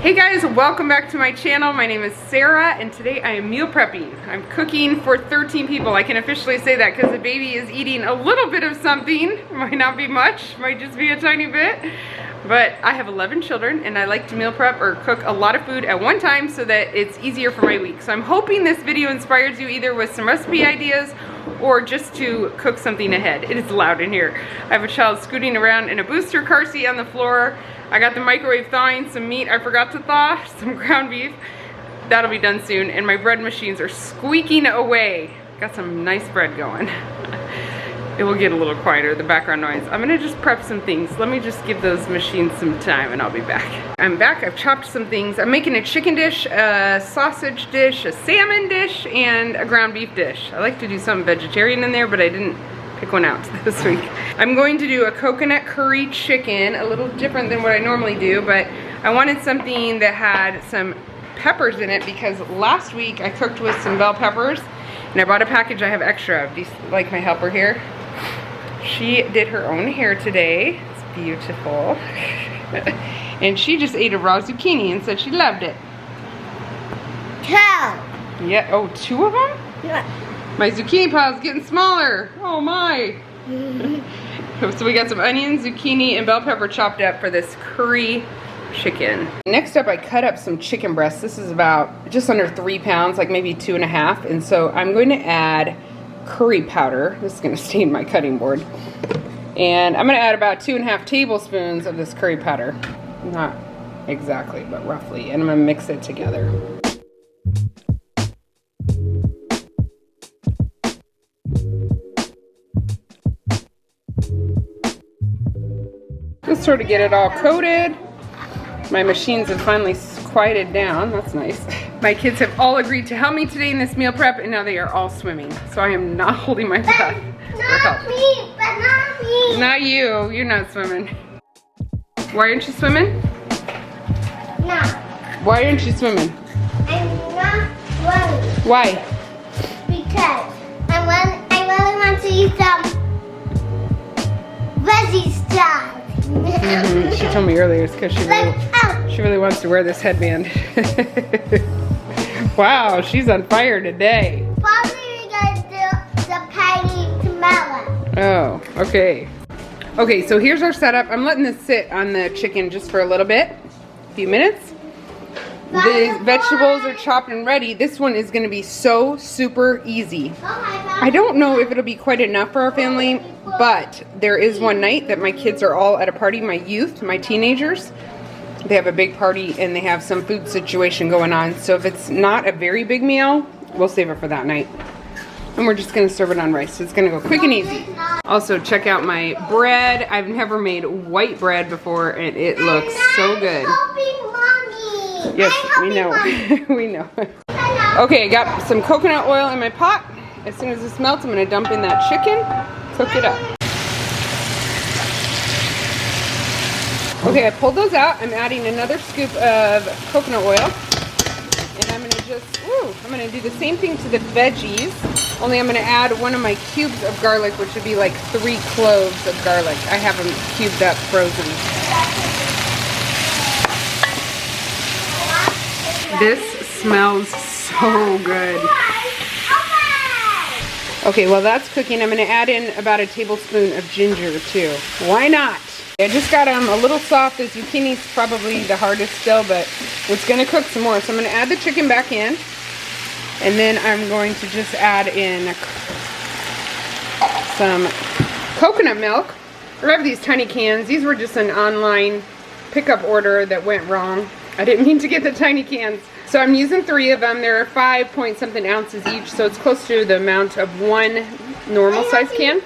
Hey guys, welcome back to my channel. My name is Sarah and today I am meal prepping. I'm cooking for 13 people. I can officially say that because the baby is eating a little bit of something. Might not be much, might just be a tiny bit. But I have 11 children and I like to meal prep or cook a lot of food at one time so that it's easier for my week. So I'm hoping this video inspires you either with some recipe ideas or just to cook something ahead. It is loud in here. I have a child scooting around in a booster car seat on the floor. I got the microwave thawing some meat I forgot to thaw, some ground beef. That'll be done soon. And my bread machines are squeaking away. Got some nice bread going. It will get a little quieter, the background noise. I'm gonna just prep some things. Let me just give those machines some time and I'll be back. I'm back, I've chopped some things. I'm making a chicken dish, a sausage dish, a salmon dish, and a ground beef dish. I like to do something vegetarian in there, but I didn't pick one out this week. I'm going to do a coconut curry chicken, a little different than what I normally do, but I wanted something that had some peppers in it because last week I cooked with some bell peppers and I bought a package I have extra of. Do you like my helper here? She did her own hair today. It's beautiful. And she just ate a raw zucchini and said she loved it. Two. Yeah, oh, 2 of them? Yeah. My zucchini pile is getting smaller. Oh my. So we got some onions, zucchini, and bell pepper chopped up for this curry chicken. Next up, I cut up some chicken breasts. This is about just under 3 pounds, like maybe 2.5. And so I'm going to add curry powder. This is going to stain my cutting board. And I'm going to add about 2.5 tablespoons of this curry powder. Not exactly, but roughly. And I'm going to mix it together. Just sort of get it all coated. My machines have finally quieted down. That's nice. My kids have all agreed to help me today in this meal prep, and now they are all swimming. So I am not holding my breath. Not me, but not me. Not you. You're not swimming. Why aren't you swimming? No. Why aren't you swimming? I'm not swimming. Why? Because I really want to eat some veggie stuff. She told me earlier it's because she really wants to wear this headband. Wow, she's on fire today. Probably we're going to do the patty tomorrow. Oh, okay. Okay, so here's our setup. I'm letting this sit on the chicken just for a little bit, a few minutes. The vegetables are chopped and ready. This one is going to be so super easy. I don't know if it'll be quite enough for our family, but there is one night that my kids are all at a party, my youth, my teenagers. They have a big party and they have some food situation going on. So if it's not a very big meal, we'll save it for that night. And we're just gonna serve it on rice. So it's gonna go quick and easy. Also, check out my bread. I've never made white bread before and it looks so good. Yes, we know. We know. Okay, I got some coconut oil in my pot. As soon as this melts, I'm gonna dump in that chicken, cook it up. Okay, I pulled those out. I'm adding another scoop of coconut oil. And I'm gonna do the same thing to the veggies, only I'm gonna add one of my cubes of garlic, which would be like 3 cloves of garlic. I have them cubed up, frozen. This smells so good. Okay, while that's cooking, I'm gonna add in about a tablespoon of ginger too. Why not? I just got them a little soft. The zucchini's probably the hardest still, but it's gonna cook some more. So I'm gonna add the chicken back in, and then I'm going to just add in some coconut milk. I love these tiny cans. These were just an online pickup order that went wrong. I didn't mean to get the tiny cans. So I'm using 3 of them. They're 5 point something ounces each, so it's close to the amount of one normal size can.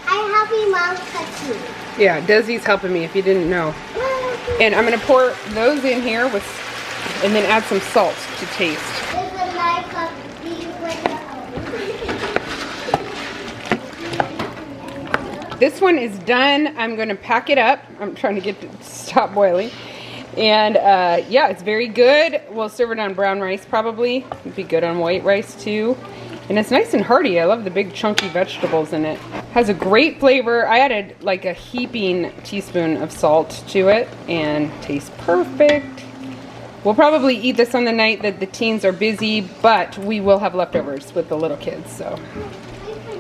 I'm helping Mom cut too. Yeah, Desi's helping me if you didn't know. And I'm gonna pour those in here with, and then add some salt to taste. This one is done. I'm gonna pack it up. I'm trying to get it to stop boiling. And yeah, it's very good. We'll serve it on brown rice probably. It'd be good on white rice too. And it's nice and hearty. I love the big chunky vegetables in it. Has a great flavor. I added like a heaping teaspoon of salt to it and tastes perfect. We'll probably eat this on the night that the teens are busy, but we will have leftovers with the little kids, so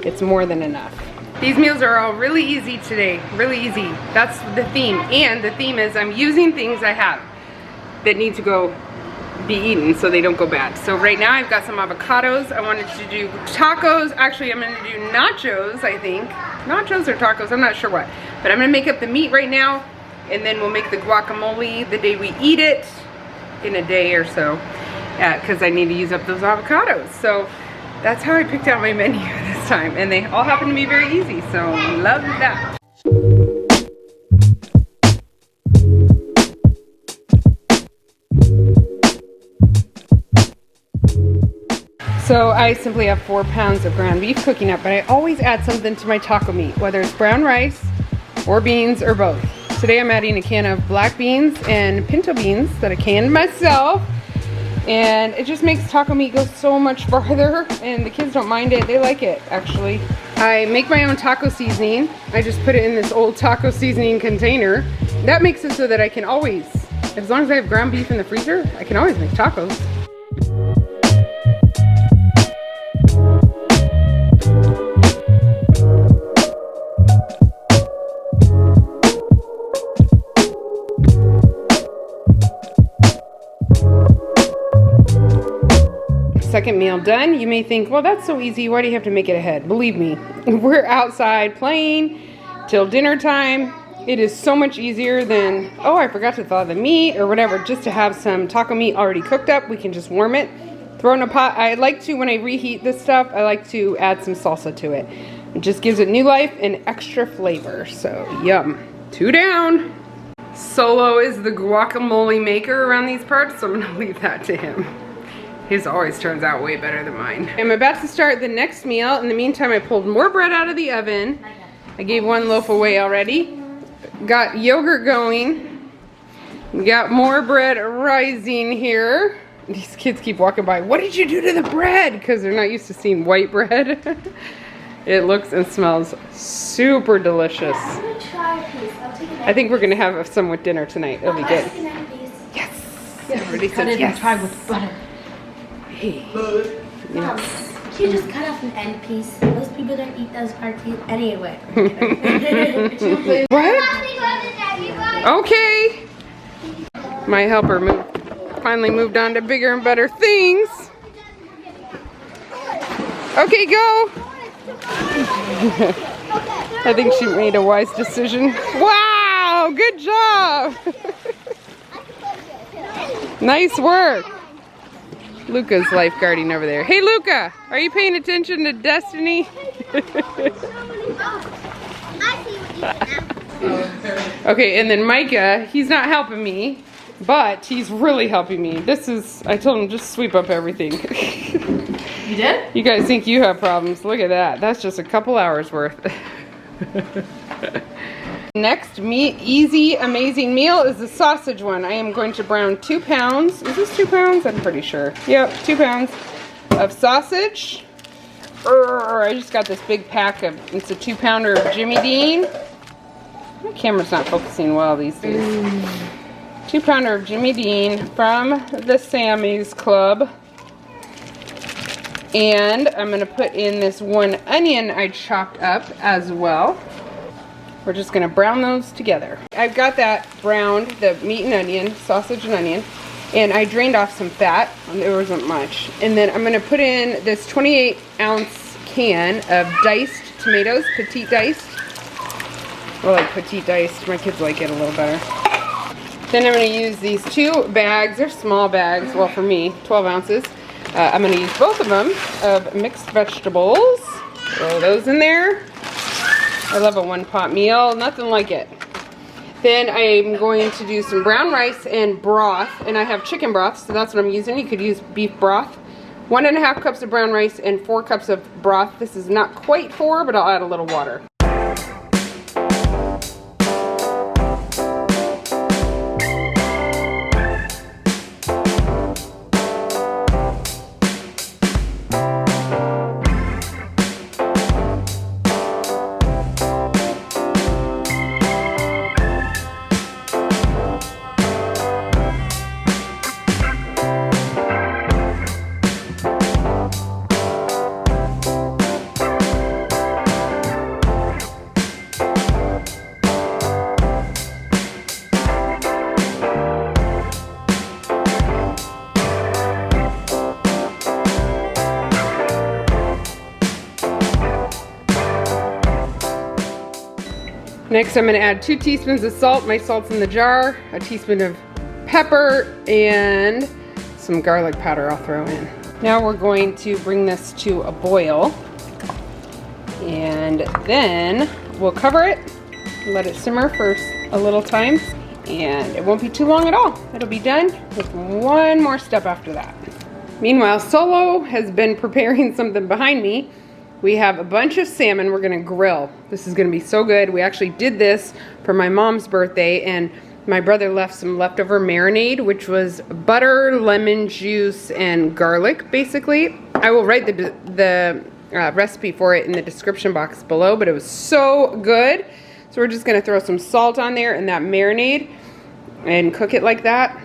it's more than enough. These meals are all really easy today, really easy. That's the theme, and the theme is I'm using things I have that need to go be eaten so they don't go bad. So right now I've got some avocados. I wanted to do tacos. Actually, I'm gonna do nachos, I think. Nachos or tacos, I'm not sure what. But I'm gonna make up the meat right now, and then we'll make the guacamole the day we eat it, in a day or so, because I need to use up those avocados. So that's how I picked out my menu this time, and they all happen to be very easy, so love that. So I simply have 4 pounds of ground beef cooking up, but I always add something to my taco meat, whether it's brown rice or beans or both. Today I'm adding a can of black beans and pinto beans that I canned myself, and it just makes taco meat go so much farther, and the kids don't mind it. They like it, actually. I make my own taco seasoning. I just put it in this old taco seasoning container. That makes it so that I can always, as long as I have ground beef in the freezer, I can always make tacos. Second meal done. You may think, well, that's so easy. Why do you have to make it ahead? Believe me, we're outside playing till dinner time. It is so much easier than, oh, I forgot to thaw the meat or whatever, just to have some taco meat already cooked up. We can just warm it, throw it in a pot. I like to, when I reheat this stuff, I like to add some salsa to it. It just gives it new life and extra flavor. So yum. 2 down. Solo is the guacamole maker around these parts, so I'm gonna leave that to him. His always turns out way better than mine. I'm about to start the next meal. In the meantime, I pulled more bread out of the oven. I gave 1 loaf away already. Got yogurt going. Got more bread rising here. These kids keep walking by. What did you do to the bread? Because they're not used to seeing white bread. It looks and smells super delicious. I'm gonna try a piece. I'll take a I think we're gonna have some with dinner tonight. It'll be good. Yes. Everybody says yes. Try with butter. Hey. Mom, can you just cut off an end piece? Most people don't eat those hard teeth anyway. What? Okay. My helper finally moved on to bigger and better things. Okay, go. I think she made a wise decision. Wow, good job. Nice work. Luca's lifeguarding over there. Hey Luca, are you paying attention to Destiny? Okay, and then Micah, he's not helping me, but he's really helping me. I told him just sweep up everything. You did? You guys think you have problems. Look at that. That's just a couple hours worth. Next easy, amazing meal is the sausage one. I am going to brown 2 pounds. Is this 2 pounds? I'm pretty sure. Yep, 2 pounds of sausage. I just got this big pack of, it's a 2-pounder of Jimmy Dean. My camera's not focusing well these days. 2-pounder of Jimmy Dean from the Sammy's Club. And I'm gonna put in this 1 onion I chopped up as well. We're just gonna brown those together. I've got that browned, the meat and onion, sausage and onion, and I drained off some fat. There wasn't much. And then I'm gonna put in this 28-ounce can of diced tomatoes, petite diced. I like petite diced, my kids like it a little better. Then I'm gonna use these 2 bags, they're small bags, well for me, 12 ounces. I'm gonna use both of them of mixed vegetables. Throw those in there. I love a 1-pot meal, nothing like it. Then I'm going to do some brown rice and broth, and I have chicken broth, so that's what I'm using. You could use beef broth. 1.5 cups of brown rice and 4 cups of broth. This is not quite 4, but I'll add a little water. Next, I'm gonna add 2 teaspoons of salt. My salt's in the jar. A teaspoon of pepper and some garlic powder I'll throw in. Now we're going to bring this to a boil. And then we'll cover it, let it simmer for a little time, and it won't be too long at all. It'll be done with one more step after that. Meanwhile, Solo has been preparing something behind me. We have a bunch of salmon we're gonna grill. This is gonna be so good. We actually did this for my mom's birthday, and my brother left some leftover marinade, which was butter, lemon juice, and garlic, basically. I will write the recipe for it in the description box below, but it was so good. So we're just gonna throw some salt on there and that marinade and cook it like that.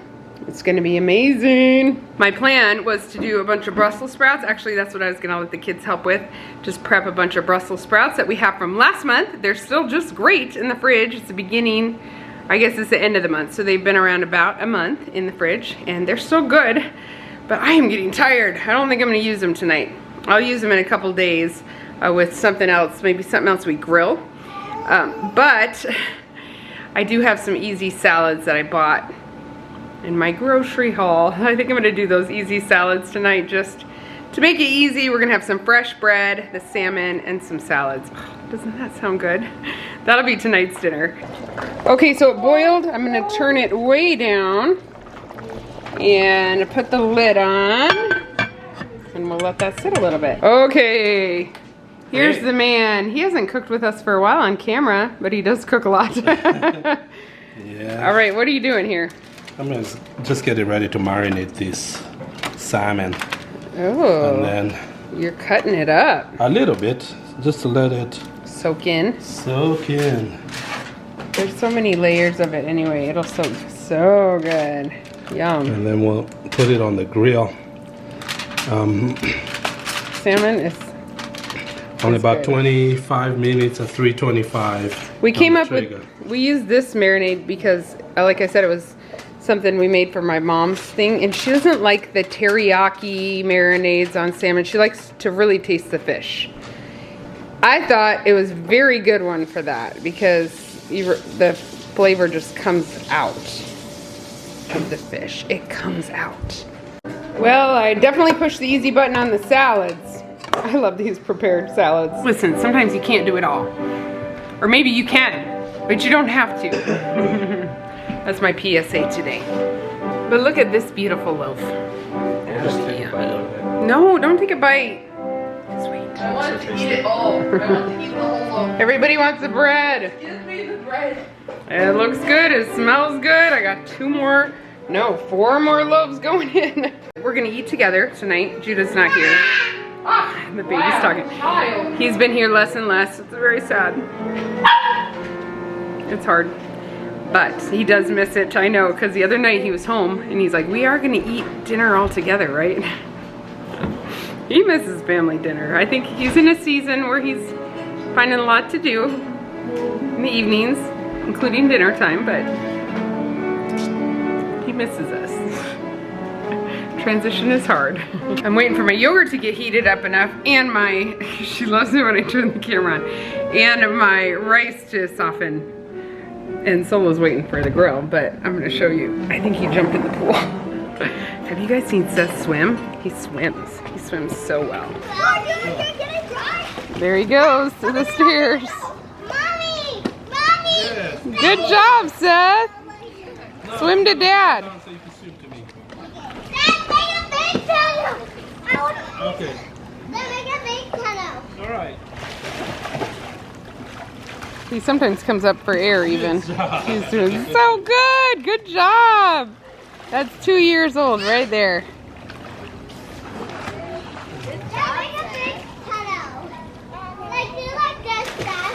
It's gonna be amazing. My plan was to do a bunch of Brussels sprouts. Actually, that's what I was gonna let the kids help with. Just prep a bunch of Brussels sprouts that we have from last month. They're still just great in the fridge. It's the beginning, I guess it's the end of the month. So they've been around about a month in the fridge and they're still good, but I am getting tired. I don't think I'm gonna use them tonight. I'll use them in a couple days with something else, maybe something else we grill. But I do have some easy salads that I bought in my grocery haul. I think I'm gonna do those easy salads tonight just to make it easy. We're gonna have some fresh bread, the salmon, and some salads. Oh, doesn't that sound good? That'll be tonight's dinner. Okay, so it boiled. I'm gonna turn it way down and put the lid on. And we'll let that sit a little bit. Okay, here's the man. He hasn't cooked with us for a while on camera, but he does cook a lot. Yeah. All right, what are you doing here? I'm just getting ready to marinate this salmon. Oh, And then you're cutting it up. a little bit, just to let it Soak in. soak in. There's so many layers of it anyway. It'll soak so good. Yum. And then we'll put it on the grill. Salmon is Only about good. 25 minutes at 325. We came up trigger. with, we used this marinade because, like I said, it was something we made for my mom's thing, and she doesn't like the teriyaki marinades on salmon. She likes to really taste the fish. I thought it was a very good one for that because the flavor just comes out of the fish. It comes out. Well, I definitely pushed the easy button on the salads. I love these prepared salads. Listen, sometimes you can't do it all. Or maybe you can, but you don't have to. That's my PSA today. But look at this beautiful loaf. No, don't take a bite. Sweet. I wanted to eat it all. I wanted to eat the whole loaf. Everybody wants the bread. Give me the bread. It looks good, it smells good. I got 4 more loaves going in. We're gonna eat together tonight. Judah's not here. The baby's talking. Child. He's been here less and less. It's very sad. It's hard. But he does miss it, I know, because the other night he was home and he's like, we are gonna eat dinner all together, right? He misses family dinner. I think he's in a season where he's finding a lot to do in the evenings, including dinner time, but he misses us. Transition is hard. I'm waiting for my yogurt to get heated up enough and she loves it when I turn the camera on, and my rice to soften. And Solo's waiting for the grill, but I'm gonna show you. I think he jumped in the pool. Have you guys seen Seth swim? He swims. He swims so well. There he goes to the stairs. Mommy! Mommy! Good job, Seth. Swim to Dad. Dad, make a big tunnel! I want Okay. to make a big tunnel. All right. He sometimes comes up for air even. He's doing so good. Good job. That's 2 years old right there. Dad, make a big tunnel. Like, do like this, Dad.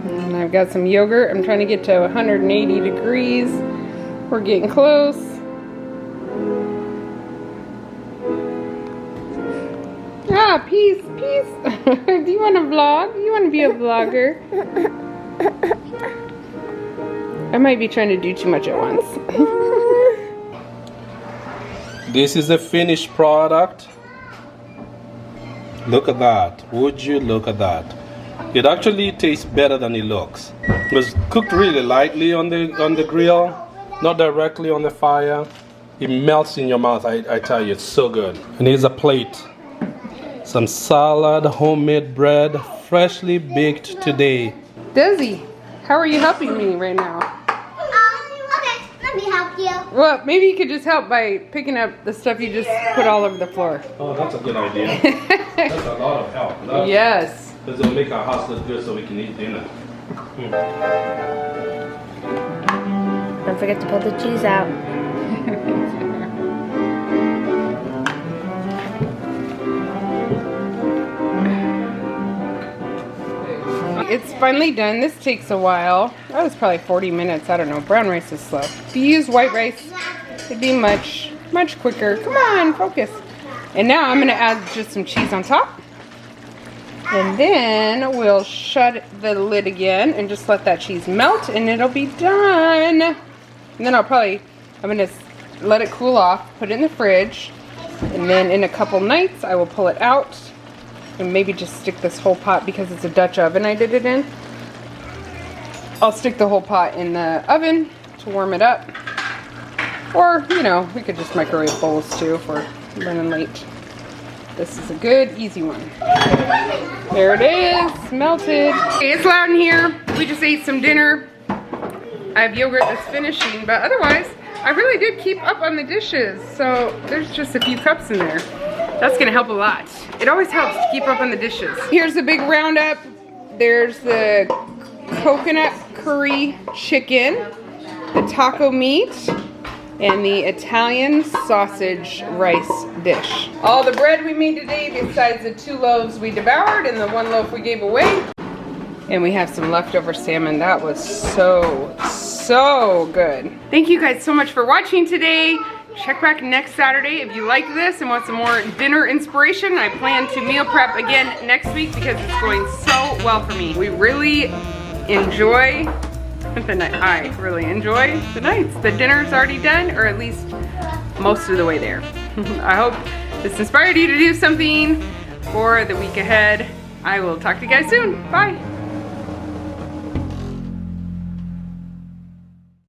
And I've got some yogurt. I'm trying to get to 180 degrees. We're getting close. Ah, peace, peace. Do you want to vlog? You want to be a vlogger? I might be trying to do too much at once. This is the finished product. Look at that. Would you look at that? It actually tastes better than it looks. It was cooked really lightly on the grill, not directly on the fire. It melts in your mouth. I tell you, it's so good. And here's a plate. Some salad, homemade bread, freshly baked today. Desi, how are you helping me right now? Okay, let me help you. Well, maybe you could just help by picking up the stuff you just put all over the floor. Oh, that's a good idea. That's a lot of help. Yes. Because it'll make our house look good so we can eat dinner. Don't forget to pull the cheese out. It's finally done. This takes a while. That was probably 40 minutes. I don't know. Brown rice is slow. If you use white rice, it'd be much quicker. Come on, focus. And now I'm going to add just some cheese on top. And then we'll shut the lid again and just let that cheese melt and it'll be done. And then I'm going to let it cool off, put it in the fridge, and then in a couple nights I will pull it out and maybe just stick this whole pot, because it's a Dutch oven I did it in. I'll stick the whole pot in the oven to warm it up. Or, you know, we could just microwave bowls too if we're running late. This is a good, easy one. There it is, melted. Okay, it's loud in here. We just ate some dinner. I have yogurt that's finishing, but otherwise, I really did keep up on the dishes. So there's just a few cups in there. That's gonna help a lot. It always helps to keep up on the dishes. Here's the big roundup. There's the coconut curry chicken, the taco meat, and the Italian sausage rice dish. All the bread we made today, besides the 2 loaves we devoured and the 1 loaf we gave away. And we have some leftover salmon. That was so good. Thank you guys so much for watching today. Check back next Saturday if you like this and want some more dinner inspiration. I plan to meal prep again next week because it's going so well for me. We really enjoy the night. I really enjoy the nights. The dinner's already done, or at least most of the way there. I hope this inspired you to do something for the week ahead. I will talk to you guys soon. Bye.